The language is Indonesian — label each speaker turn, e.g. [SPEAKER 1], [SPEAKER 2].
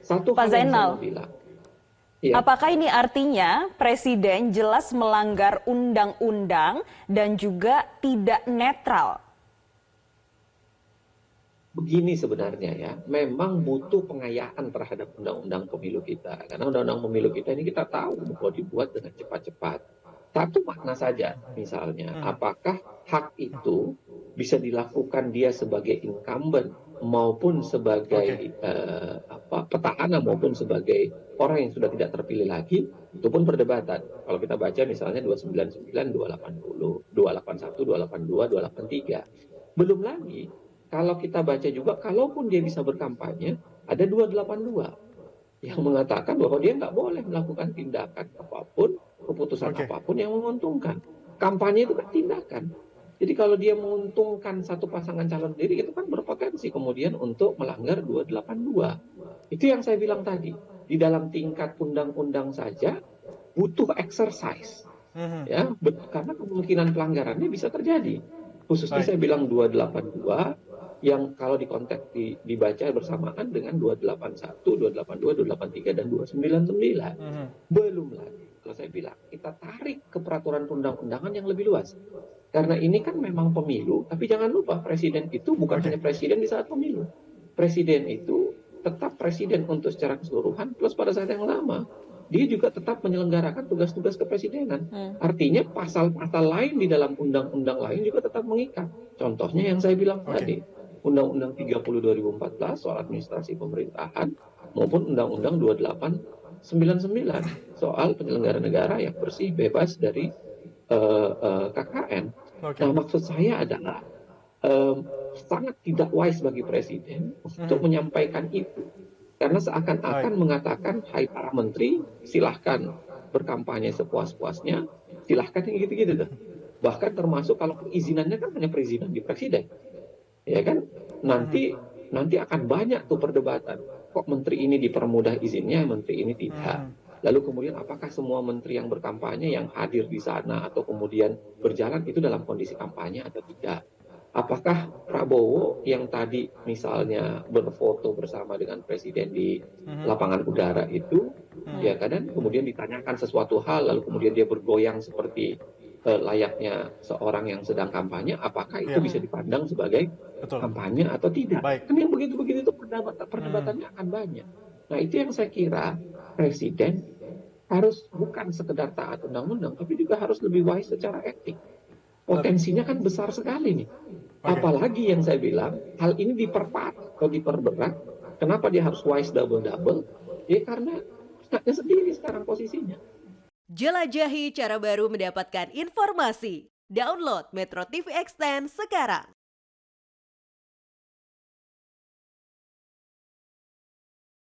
[SPEAKER 1] Satu
[SPEAKER 2] Pak
[SPEAKER 1] hal yang saya mau
[SPEAKER 2] Zainal,
[SPEAKER 1] bilang, ya,
[SPEAKER 2] apakah ini artinya Presiden jelas melanggar undang-undang dan juga tidak netral?
[SPEAKER 1] begini sebenarnya ya, memang butuh pengayaan terhadap undang-undang pemilu kita. Karena undang-undang pemilu kita ini kita tahu bahwa dibuat dengan cepat-cepat. Satu makna saja, misalnya, apakah hak itu bisa dilakukan dia sebagai incumbent maupun
[SPEAKER 3] Oke,
[SPEAKER 1] sebagai petahana maupun sebagai orang yang sudah tidak terpilih lagi, itu pun perdebatan. Kalau kita baca misalnya 299, 280, 281, 282, 283. Belum lagi kalau kita baca juga, kalaupun dia bisa berkampanye, ada 282 yang mengatakan bahwa dia nggak boleh melakukan tindakan apapun, keputusan
[SPEAKER 3] oke,
[SPEAKER 1] apapun yang menguntungkan. Kampanye itu kan tindakan. Jadi kalau dia menguntungkan satu pasangan calon sendiri, itu kan berpotensi kemudian untuk melanggar 282. Itu yang saya bilang tadi. Di dalam tingkat undang-undang saja butuh exercise. Ya, karena kemungkinan pelanggarannya bisa terjadi. Khususnya
[SPEAKER 3] baik.
[SPEAKER 1] saya bilang 282 yang kalau di konteks dibaca bersamaan dengan 281, 282, 283 dan 299. Belum lagi kalau saya bilang kita tarik ke peraturan perundang-undangan yang lebih luas. Karena ini kan memang pemilu, tapi jangan lupa presiden itu bukan
[SPEAKER 3] Oke,
[SPEAKER 1] hanya presiden di saat pemilu. Presiden itu tetap presiden untuk secara keseluruhan plus pada saat yang lama dia juga tetap menyelenggarakan tugas-tugas kepresidenan. Artinya pasal-pasal lain di dalam undang-undang lain juga tetap mengikat. Contohnya yang saya bilang
[SPEAKER 3] oke,
[SPEAKER 1] tadi, Undang-Undang 30 2014 soal administrasi pemerintahan maupun Undang-Undang 2899 soal penyelenggara negara yang bersih bebas dari KKN.
[SPEAKER 3] oke.
[SPEAKER 1] Nah, maksud saya adalah sangat tidak wise bagi presiden untuk menyampaikan itu. Karena
[SPEAKER 3] Baik.
[SPEAKER 1] seakan-akan mengatakan, hai para menteri, silahkan berkampanye sepuas-puasnya, silahkan yang gitu-gitu tuh. Bahkan termasuk kalau perizinannya kan hanya perizinan di presiden. Ya kan? Nanti nanti akan banyak tuh perdebatan. Kok menteri ini dipermudah izinnya, menteri ini tidak. Lalu kemudian apakah semua menteri yang berkampanye yang hadir di sana atau kemudian berjalan itu dalam kondisi kampanye atau tidak? Apakah Prabowo yang tadi misalnya berfoto bersama dengan presiden di lapangan udara itu, ya kan, kemudian ditanyakan sesuatu hal, lalu kemudian dia bergoyang seperti layaknya seorang yang sedang kampanye, apakah itu
[SPEAKER 3] Iya,
[SPEAKER 1] bisa dipandang sebagai
[SPEAKER 3] betul.
[SPEAKER 1] kampanye atau tidak?
[SPEAKER 3] Baik.
[SPEAKER 1] Kan yang begitu-begitu itu perdebatannya akan banyak. Nah, itu yang saya kira presiden harus bukan sekedar taat undang-undang, tapi juga harus lebih wise secara etik. Potensinya kan besar sekali nih.
[SPEAKER 3] Oke.
[SPEAKER 1] Apalagi yang saya bilang, hal ini diperparah atau diperberat. Kenapa dia harus wise double-double? Ya karena anaknya sendiri sekarang posisinya.
[SPEAKER 4] Jelajahi cara baru mendapatkan informasi. Download Metro TV Extend sekarang.